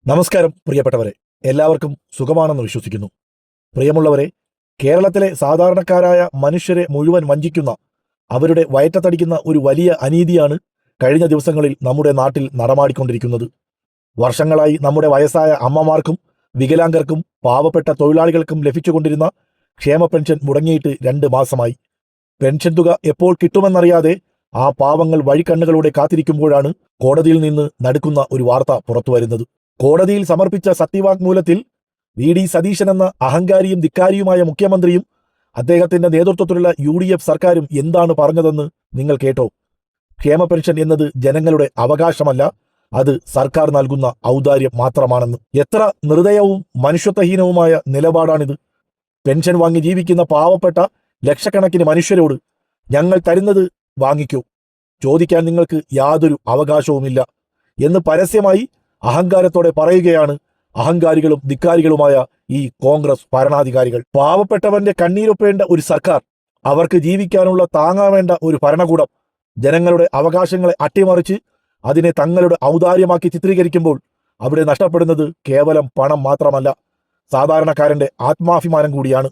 നമസ്കാരം പ്രിയപ്പെട്ടവരെ, എല്ലാവർക്കും സുഖമാണെന്ന് വിശ്വസിക്കുന്നു. പ്രിയമുള്ളവരെ, കേരളത്തിലെ സാധാരണക്കാരായ മനുഷ്യരെ മുഴുവൻ വഞ്ചിക്കുന്ന, അവരുടെ വയറ്റത്തടിക്കുന്ന ഒരു വലിയ അനീതിയാണ് കഴിഞ്ഞ ദിവസങ്ങളിൽ നമ്മുടെ നാട്ടിൽ നടമാടിക്കൊണ്ടിരിക്കുന്നത്. വർഷങ്ങളായി നമ്മുടെ വയസ്സായ അമ്മമാർക്കും വികലാംഗർക്കും പാവപ്പെട്ട തൊഴിലാളികൾക്കും ലഭിച്ചുകൊണ്ടിരുന്ന ക്ഷേമ പെൻഷൻ മുടങ്ങിയിട്ട് 2 മാസമായി. പെൻഷൻ തുക എപ്പോൾ കിട്ടുമെന്നറിയാതെ ആ പാവങ്ങൾ വഴിക്കണ്ണുകളോടെ കാത്തിരിക്കുമ്പോഴാണ് കോടതിയിൽ നിന്ന് നടുക്കുന്ന ഒരു വാർത്ത പുറത്തുവരുന്നത്. കോടതിയിൽ സമർപ്പിച്ച സത്യവാങ്മൂലത്തിൽ വി.ഡി. സതീശൻ എന്ന അഹങ്കാരിയും ധിക്കാരിയുമായ മുഖ്യമന്ത്രിയും അദ്ദേഹത്തിന്റെ നേതൃത്വത്തിലുള്ള UDF സർക്കാരും എന്താണ് പറഞ്ഞതെന്ന് നിങ്ങൾ കേട്ടോ? ക്ഷേമ പെൻഷൻ എന്നത് ജനങ്ങളുടെ അവകാശമല്ല, അത് സർക്കാർ നൽകുന്ന ഔദാര്യം മാത്രമാണെന്ന്. എത്ര നിർദയവും മനുഷ്യത്വഹീനവുമായ നിലപാടാണിത്! പെൻഷൻ വാങ്ങി ജീവിക്കുന്ന പാവപ്പെട്ട ലക്ഷക്കണക്കിന് മനുഷ്യരോട് ഞങ്ങൾ തരുന്നത് വാങ്ങിക്കൂ, ചോദിക്കാൻ നിങ്ങൾക്ക് യാതൊരു അവകാശവുമില്ല എന്ന് പരസ്യമായി അഹങ്കാരത്തോടെ പറയുകയാണ് അഹങ്കാരികളും ധിക്കാരികളുമായ ഈ കോൺഗ്രസ് ഭരണാധികാരികൾ. പാവപ്പെട്ടവന്റെ കണ്ണീരൊപ്പേണ്ട ഒരു സർക്കാർ, അവർക്ക് ജീവിക്കാനുള്ള താങ്ങാവേണ്ട ഒരു ഭരണകൂടം ജനങ്ങളുടെ അവകാശങ്ങളെ അട്ടിമറിച്ച് അതിനെ തങ്ങളുടെ ഔദാര്യമാക്കി ചിത്രീകരിക്കുമ്പോൾ അവിടെ നഷ്ടപ്പെടുന്നത് കേവലം പണം മാത്രമല്ല, സാധാരണക്കാരന്റെ ആത്മാഭിമാനം കൂടിയാണ്.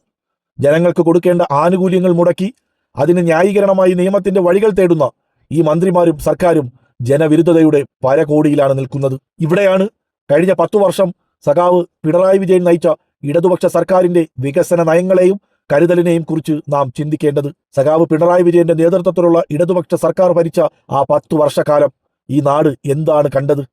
ജനങ്ങൾക്ക് കൊടുക്കേണ്ട ആനുകൂല്യങ്ങൾ മുടക്കി അതിന് ന്യായീകരണമായി നിയമത്തിന്റെ വഴികൾ തേടുന്ന ഈ മന്ത്രിമാരും സർക്കാരും ജനവിരുദ്ധതയുടെ പരകോടിയിലാണ് നിൽക്കുന്നത്. ഇവിടെയാണ് കഴിഞ്ഞ 10 വർഷം സഖാവ് പിണറായി വിജയൻ നയിച്ച ഇടതുപക്ഷ സർക്കാരിന്റെ വികസന നയങ്ങളെയും കരുതലിനെയും കുറിച്ച് നാം ചിന്തിക്കേണ്ടത്. സഖാവ് പിണറായി വിജയന്റെ നേതൃത്വത്തിലുള്ള ഇടതുപക്ഷ സർക്കാർ ഭരിച്ച ആ 10 വർഷക്കാലം ഈ നാട് എന്താണ് കണ്ടത്?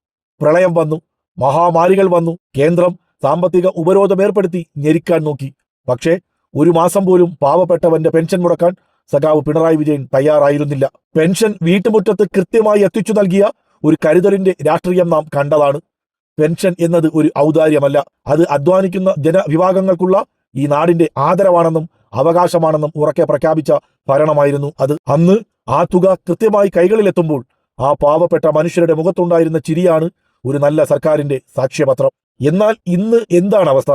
പ്രളയം വന്നു, മഹാമാരികൾ വന്നു, കേന്ദ്രം സാമ്പത്തിക ഉപരോധം ഏർപ്പെടുത്തി ഞെരുക്കാൻ നോക്കി. പക്ഷേ 1 മാസം പോലും പാവപ്പെട്ടവന്റെ പെൻഷൻ മുടക്കാൻ സഖാവ് പിണറായി വിജയൻ തയ്യാറായിരുന്നില്ല. പെൻഷൻ വീട്ടുമുറ്റത്ത് കൃത്യമായി എത്തിച്ചു നൽകിയ ഒരു കരുതലിന്റെ രാഷ്ട്രീയം നാം കണ്ടതാണ്. പെൻഷൻ എന്നത് ഒരു ഔദാര്യമല്ല, അത് അധ്വാനിക്കുന്ന ജനവിഭാഗങ്ങൾക്കുള്ള ഈ നാടിന്റെ ആദരവാണെന്നും അവകാശമാണെന്നും ഉറക്കെ പ്രഖ്യാപിച്ച ഭരണമായിരുന്നു അത്. അന്ന് ആ തുക കൃത്യമായി കൈകളിലെത്തുമ്പോൾ ആ പാവപ്പെട്ട മനുഷ്യരുടെ മുഖത്തുണ്ടായിരുന്ന ചിരിയാണ് ഒരു നല്ല സർക്കാരിന്റെ സാക്ഷ്യപത്രം. എന്നാൽ ഇന്ന് എന്താണ് അവസ്ഥ?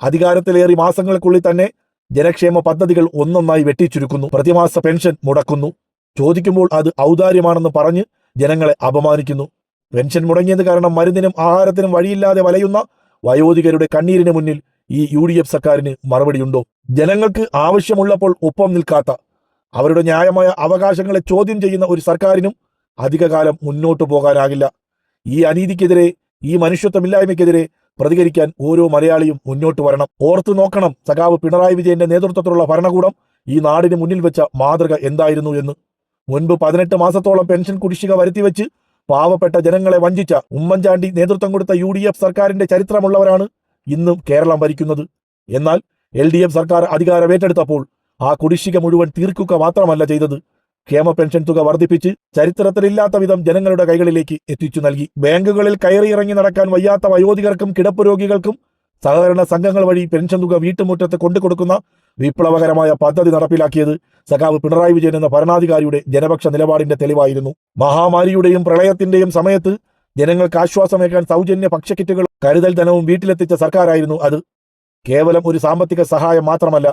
അധികാരത്തിലേറി മാസങ്ങൾക്കുള്ളിൽ തന്നെ ജനക്ഷേമ പദ്ധതികൾ ഒന്നൊന്നായി വെട്ടിച്ചുരുക്കുന്നു, പ്രതിമാസ പെൻഷൻ മുടക്കുന്നു, ചോദിക്കുമ്പോൾ അത് ഔദാര്യമാണെന്ന് പറഞ്ഞ് ജനങ്ങളെ അപമാനിക്കുന്നു. പെൻഷൻ മുടങ്ങിയത് കാരണം മരുന്നിനും ആഹാരത്തിനും വഴിയില്ലാതെ വലയുന്ന വയോധികരുടെ കണ്ണീരിന് മുന്നിൽ ഈ UDF സർക്കാരിന് മറുപടിയുണ്ടോ? ജനങ്ങൾക്ക് ആവശ്യമുള്ളപ്പോൾ ഒപ്പം നിൽക്കാത്ത, അവരുടെ ന്യായമായ അവകാശങ്ങളെ ചോദ്യം ചെയ്യുന്ന ഒരു സർക്കാരിനും അധികകാലം മുന്നോട്ടു പോകാനാകില്ല. ഈ അനീതിക്കെതിരെ, ഈ മനുഷ്യത്വമില്ലായ്മയ്ക്കെതിരെ പ്രതികരിക്കാൻ ഓരോ മലയാളിയും മുന്നോട്ട് വരണം. ഓർത്തു നോക്കണം, സഖാവ് പിണറായി വിജയന്റെ നേതൃത്വത്തിലുള്ള ഭരണകൂടം ഈ നാടിന് മുന്നിൽ വെച്ച മാതൃക എന്തായിരുന്നു എന്ന്. മുൻപ് 18 മാസത്തോളം പെൻഷൻ കുടിശ്ശിക വരുത്തിവെച്ച് പാവപ്പെട്ട ജനങ്ങളെ വഞ്ചിച്ച ഉമ്മൻചാണ്ടി നേതൃത്വം കൊടുത്ത UDF സർക്കാരിന്റെ ചരിത്രമുള്ളവരാണ് ഇന്നും കേരളം ഭരിക്കുന്നത്. എന്നാൽ LDF സർക്കാർ അധികാരമേറ്റെടുത്തപ്പോൾ ആ കുടിശ്ശിക മുഴുവൻ തീർക്കുക മാത്രമല്ല ചെയ്തത്, ക്ഷേമ പെൻഷൻ തുക വർദ്ധിപ്പിച്ച് ചരിത്രത്തിലില്ലാത്ത വിധം ജനങ്ങളുടെ കൈകളിലേക്ക് എത്തിച്ചു നൽകി. ബാങ്കുകളിൽ കയറിയിറങ്ങി നടക്കാൻ വയ്യാത്ത വയോധികർക്കും കിടപ്പ് രോഗികൾക്കും സഹകരണ സംഘങ്ങൾ വഴി പെൻഷൻ തുക വീട്ടുമുറ്റത്ത് കൊണ്ടുകൊടുക്കുന്ന വിപ്ലവകരമായ പദ്ധതി നടപ്പിലാക്കിയത് സഖാവ് പിണറായി വിജയൻ എന്ന ഭരണാധികാരിയുടെ ജനപക്ഷ നിലപാടിന്റെ തെളിവായിരുന്നു. മഹാമാരിയുടെയും പ്രളയത്തിന്റെയും സമയത്ത് ജനങ്ങൾക്ക് ആശ്വാസമേകാൻ സൗജന്യ ഭക്ഷ്യക്കിറ്റുകളും കരുതൽ ധനവും വീട്ടിലെത്തിച്ച സർക്കാരായിരുന്നു അത്. കേവലം ഒരു സാമ്പത്തിക സഹായം മാത്രമല്ല,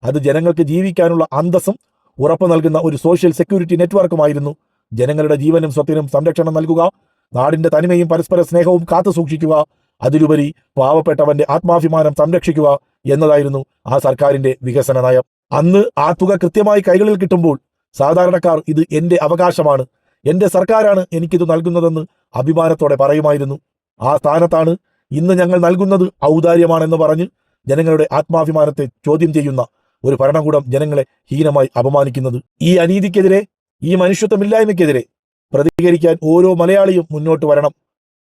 അത് ജനങ്ങൾക്ക് ജീവിക്കാനുള്ള അന്തസ്സും ഉറപ്പു നൽകുന്ന ഒരു സോഷ്യൽ സെക്യൂരിറ്റി നെറ്റ്വർക്കുമായിരുന്നു. ജനങ്ങളുടെ ജീവനും സ്വത്തിനും സംരക്ഷണം നൽകുക, നാടിന്റെ തനിമയും പരസ്പര സ്നേഹവും കാത്തു സൂക്ഷിക്കുക, അതിലുപരി പാവപ്പെട്ടവന്റെ ആത്മാഭിമാനം സംരക്ഷിക്കുക എന്നതായിരുന്നു ആ സർക്കാരിന്റെ വികസന നയം. അന്ന് ആ തുക കൃത്യമായി കൈകളിൽ കിട്ടുമ്പോൾ സാധാരണക്കാർ ഇത് എന്റെ അവകാശമാണ്, എന്റെ സർക്കാരാണ് എനിക്കിത് നൽകുന്നതെന്ന് അഭിമാനത്തോടെ പറയുമായിരുന്നു. ആ സ്ഥാനത്താണ് ഇന്ന് ഞങ്ങൾ നൽകുന്നത് ഔദാര്യമാണെന്ന് പറഞ്ഞ് ജനങ്ങളുടെ ആത്മാഭിമാനത്തെ ചോദ്യം ചെയ്യുന്ന ഒരു ഭരണകൂടം ജനങ്ങളെ ഹീനമായി അപമാനിക്കുന്നത്. ഈ അനീതിക്കെതിരെ, ഈ മനുഷ്യത്വമില്ലായ്മയ്ക്കെതിരെ പ്രതികരിക്കാൻ ഓരോ മലയാളിയും മുന്നോട്ട് വരണം.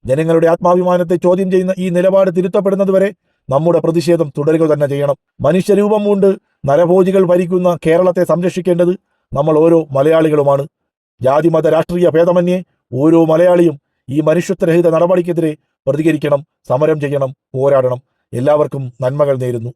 ജനങ്ങളുടെ ആത്മാഭിമാനത്തെ ചോദ്യം ചെയ്യുന്ന ഈ നിലപാട് തിരുത്തപ്പെടുന്നതുവരെ നമ്മുടെ പ്രതിഷേധം തുടരുക തന്നെ ചെയ്യണം. മനുഷ്യരൂപം കൊണ്ട് നരഭോജികൾ ഭരിക്കുന്ന കേരളത്തെ സംരക്ഷിക്കേണ്ടത് നമ്മൾ ഓരോ മലയാളികളുമാണ്. ജാതിമത രാഷ്ട്രീയ ഭേദമന്യേ ഓരോ മലയാളിയും ഈ മനുഷ്യത്വരഹിത നടപടിക്കെതിരെ പ്രതികരിക്കണം, സമരം ചെയ്യണം, പോരാടണം. എല്ലാവർക്കും നന്മകൾ നേരുന്നു.